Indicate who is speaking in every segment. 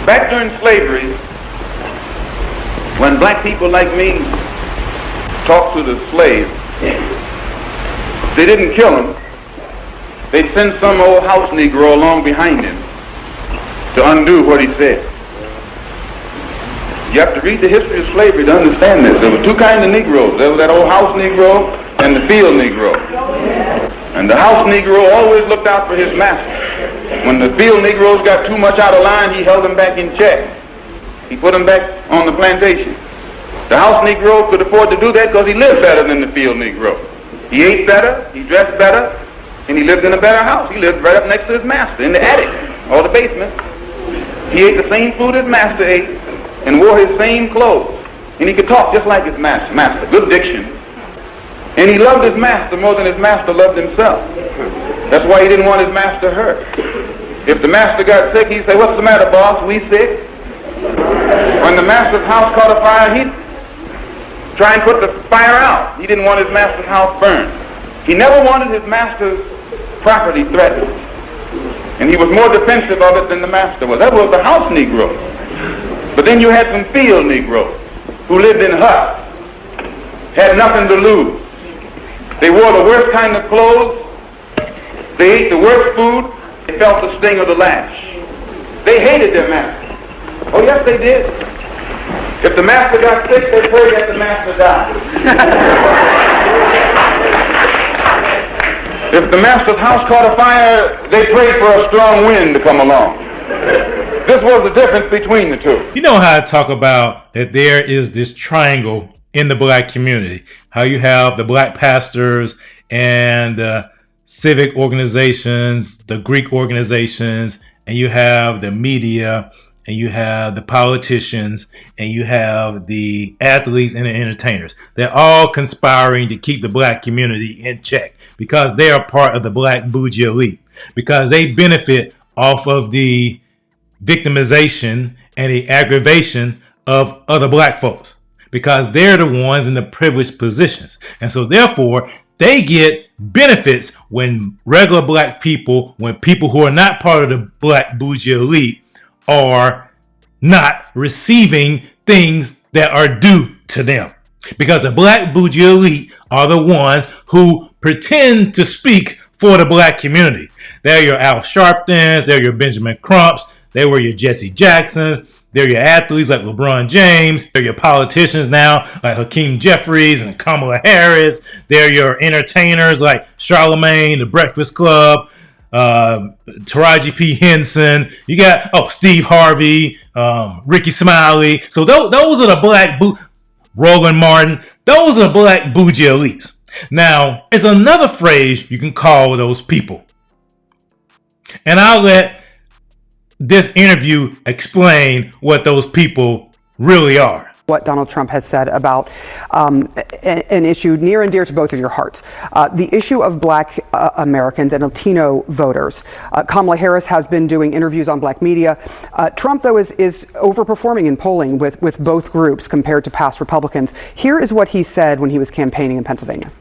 Speaker 1: Back during slavery, when black people like me talked to the slaves, they didn't kill him. They'd send some old house Negro along behind him to undo what he said. You have to read the history of slavery to understand this. There were two kinds of Negroes. There was that old house Negro and the field Negro. And the house Negro always looked out for his master. When the field Negroes got too much out of line, he held them back in check. He put them back on the plantation. The house Negro could afford to do that because he lived better than the field Negro. He ate better, he dressed better, and he lived in a better house. He lived right up next to his master in the attic or the basement. He ate the same food his master ate and wore his same clothes. And he could talk just like his master, good diction. And he loved his master more than his master loved himself. That's why he didn't want his master hurt. If the master got sick, he'd say, "What's the matter, boss? We sick?" When the master's house caught a fire, he'd try and put the fire out. He didn't want his master's house burned. He never wanted his master's property threatened. And he was more defensive of it than the master was. That was the house Negro. But then you had some field Negroes who lived in huts, had nothing to lose. They wore the worst kind of clothes. They ate the worst food. They felt the sting of the lash. They hated their master. Oh, yes, they did. If the master got sick, they prayed that the master died. If the master's house caught a fire, they prayed for a strong wind to come along. This was the difference between the two.
Speaker 2: You know how I talk about that there is this triangle in the black community. How you have the black pastors and the civic organizations, the Greek organizations, and you have the media, and you have the politicians, and you have the athletes and the entertainers. They're all conspiring to keep the black community in check because they are part of the black bougie elite, because they benefit off of the victimization and the aggravation of other black folks, because they're the ones in the privileged positions. And so therefore, they get benefits when regular black people, when people who are not part of the black bougie elite are not receiving things that are due to them. Because the black bougie elite are the ones who pretend to speak for the black community. They're your Al Sharptons, they're your Benjamin Crumps, they were your Jesse Jacksons, they're your athletes like LeBron James, they're your politicians now like Hakeem Jeffries and Kamala Harris, they're your entertainers like Charlemagne, The Breakfast Club, Taraji P. Henson, you got Steve Harvey, Ricky Smiley. So those are the black Roland Martin. Those are the black bougie elites. Now, there's another phrase you can call those people, and I'll let this interview explain what those people really are.
Speaker 3: What Donald Trump has said about an issue near and dear to both of your hearts, the issue of black Americans and Latino voters. Kamala Harris has been doing interviews on black media. Trump, though, is overperforming in polling with both groups compared to past Republicans. Here is what he said when he was campaigning in Pennsylvania.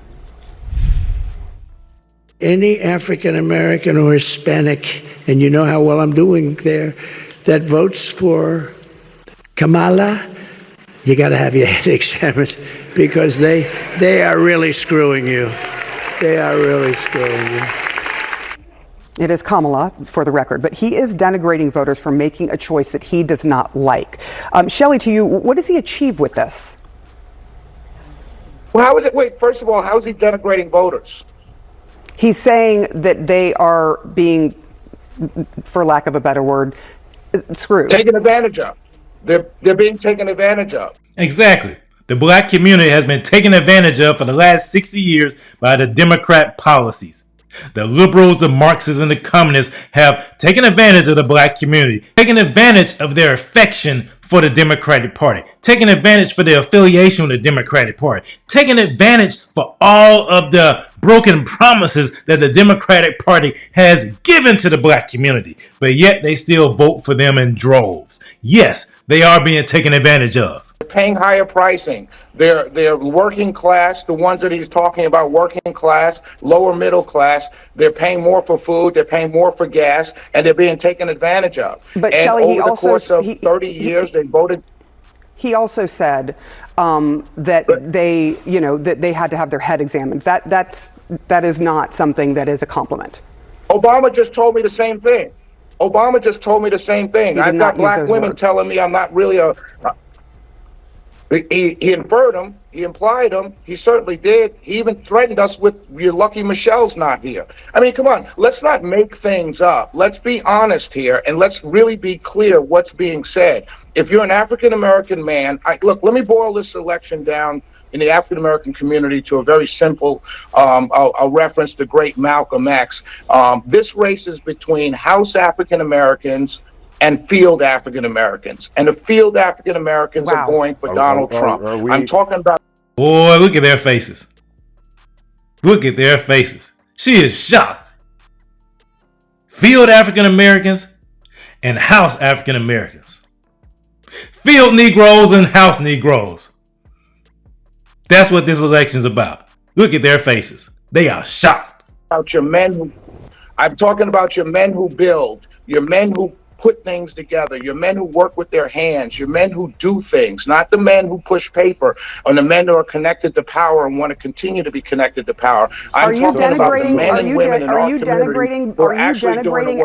Speaker 4: Any African American or Hispanic, and you know how well I'm doing there, that votes for Kamala, you got to have your head examined, because they are really screwing you. They are really screwing you.
Speaker 3: It is Kamala, for the record, but he is denigrating voters for making a choice that he does not like. Shelley, to you, what does he achieve with this?
Speaker 5: Well, first of all, how is he denigrating voters?
Speaker 3: He's saying that they are being, for lack of a better word, screwed.
Speaker 5: Taken advantage of. They're being taken advantage of.
Speaker 2: Exactly. The black community has been taken advantage of for the last 60 years by the Democrat policies. The liberals, the Marxists, and the communists have taken advantage of the black community, taken advantage of their affection for the Democratic Party, taking advantage for their affiliation with the Democratic Party, taking advantage for all of the broken promises that the Democratic Party has given to the black community, but yet they still vote for them in droves. Yes, They are being taken advantage of.
Speaker 5: They're paying higher pricing. They're working class, the ones that he's talking about, working class, lower middle class. They're paying more for food, they're paying more for gas, and they're being taken advantage of.
Speaker 3: But
Speaker 5: and
Speaker 3: Shelley,
Speaker 5: over the course of 30 years, they voted.
Speaker 3: He also said that they, that they had to have their head examined. That is not something that is a compliment.
Speaker 5: Obama just told me the same thing. Obama just told me the same thing. I've got black women telling me I'm not really he inferred them, he implied them, he certainly did. He even threatened us with, you're lucky Michelle's not here. I mean, come on, let's not make things up. Let's be honest here, and let's really be clear what's being said. If you're an African-American man, look, let me boil this election down in the African-American community to a very simple a reference to great Malcolm X. This race is between House African-Americans and field African-Americans. And the field African-Americans are going for Donald Trump. I'm talking about...
Speaker 2: Boy, look at their faces. Look at their faces. She is shocked. Field African-Americans and House African-Americans. Field Negroes and House Negroes. That's what this election is about. Look at their faces. They are shocked.
Speaker 5: I'm talking about your men who build, your men who put things together, your men who work with their hands, your men who do things, not the men who push paper, or the men who are connected to power and want to continue to be connected to power.
Speaker 3: Are you denigrating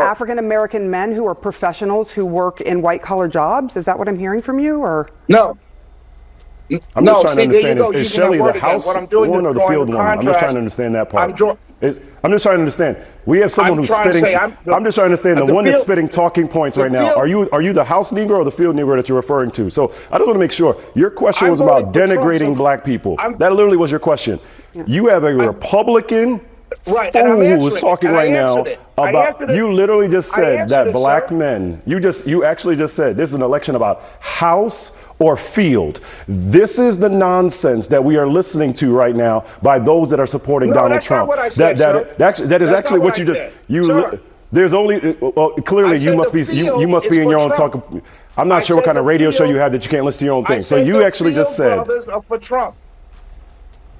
Speaker 3: African American men who are professionals who work in white collar jobs? Is that what I'm hearing from you, or
Speaker 5: no?
Speaker 6: I'm just trying to understand, is Shelley the House one or the field woman? I'm just trying to understand that part. I'm just trying to understand. We have someone who's spitting. I'm just trying to understand the one that's spitting talking points right now. Are you the House Negro or the field Negro that you're referring to? So I just want to make sure. Your question was about denigrating black people. That literally was your question. You have a Republican fool who is talking right now about, you literally just said that black men, you actually just said this is an election about House or field. This is the nonsense that we are listening to right now by those that are supporting Donald Trump. That is actually what you just, there's only, clearly you must be in your own talk. I'm not sure what kind of radio show you have that you can't listen to your own thing. So you actually just said,
Speaker 5: for Trump.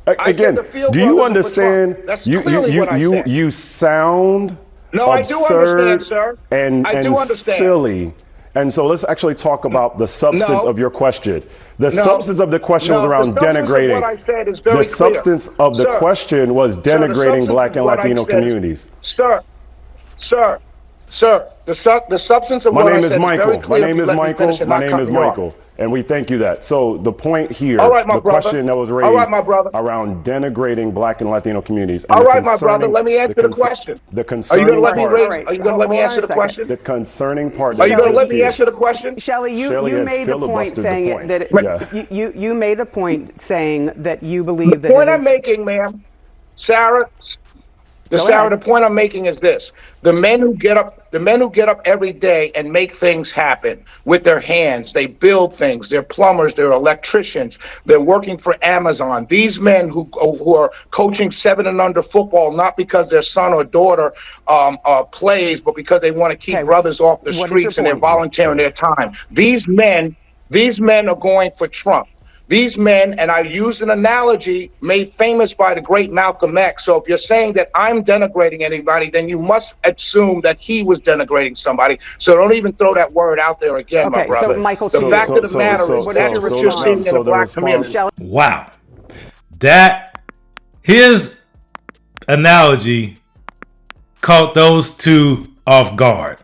Speaker 6: Again, do you understand? You sound absurd and silly. And so let's actually talk about the substance of your question. The substance of the question was around denigrating. The substance of the question was denigrating black and Latino communities.
Speaker 5: Sir, the substance of what I said is very clear.
Speaker 6: My name is Michael. My name is Michael. And we thank you that. So the point here, the question that was raised around denigrating black and Latino communities.
Speaker 5: All right, my brother, let me answer the question.
Speaker 6: The concerning
Speaker 5: Are you going to let me answer the question?
Speaker 6: The concerning part.
Speaker 5: Are you going to let me answer the question?
Speaker 3: Shelley, you made the point saying that you made a point saying that you believe that
Speaker 5: the point I'm making, ma'am, Sarah. The point I'm making is this: the men who get up every day and make things happen with their hands, they build things. They're plumbers, they're electricians, they're working for Amazon. These men who are coaching 7 and under football, not because their son or daughter plays, but because they want to keep brothers off the streets and they're volunteering their time. These men are going for Trump. These men, and I used an analogy made famous by the great Malcolm X. So if you're saying that I'm denigrating anybody, then you must assume that he was denigrating somebody. So don't even throw that word out there again, my brother.
Speaker 3: So Michael,
Speaker 5: the fact of the matter is that's what you're seeing in the black community.
Speaker 2: Wow. His analogy caught those two off guard.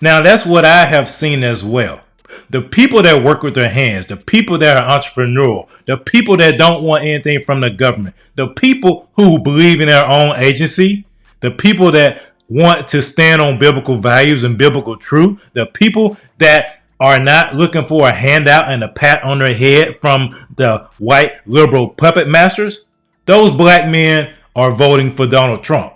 Speaker 2: Now that's what I have seen as well. The people that work with their hands, the people that are entrepreneurial, the people that don't want anything from the government, the people who believe in their own agency, the people that want to stand on biblical values and biblical truth, the people that are not looking for a handout and a pat on their head from the white liberal puppet masters, those black men are voting for Donald Trump.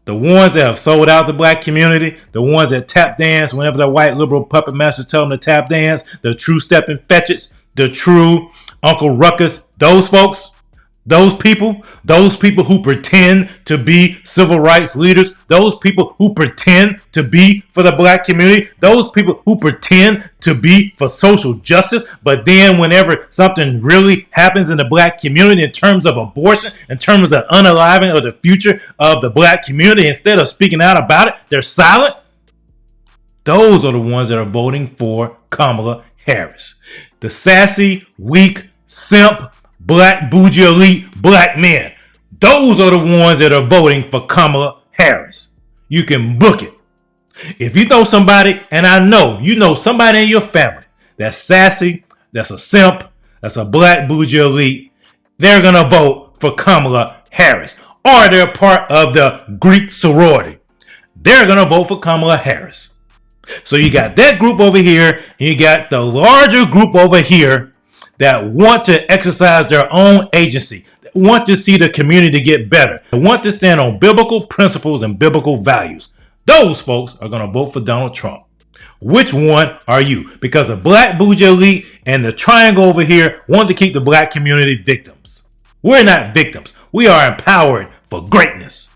Speaker 2: The ones that have sold out the black community, the ones that tap dance whenever the white liberal puppet masters tell them to tap dance, the true stepping fetches, the true Uncle Ruckus, those folks, Those people who pretend to be civil rights leaders, those people who pretend to be for the black community, those people who pretend to be for social justice, but then whenever something really happens in the black community in terms of abortion, in terms of unaliving of the future of the black community, instead of speaking out about it, they're silent. Those are the ones that are voting for Kamala Harris. The sassy, weak, simp, black bougie elite black men. Those are the ones that are voting for Kamala Harris. You can book it. If you know somebody, and I know you know somebody in your family that's sassy, that's a simp, that's a black bougie elite, they're going to vote for Kamala Harris. Or they're part of the Greek sorority. They're going to vote for Kamala Harris. So you got that group over here, and you got the larger group over here that want to exercise their own agency, that want to see the community get better, that want to stand on biblical principles and biblical values. Those folks are going to vote for Donald Trump. Which one are you? Because the black bougie elite and the triangle over here want to keep the black community victims. We're not victims. We are empowered for greatness.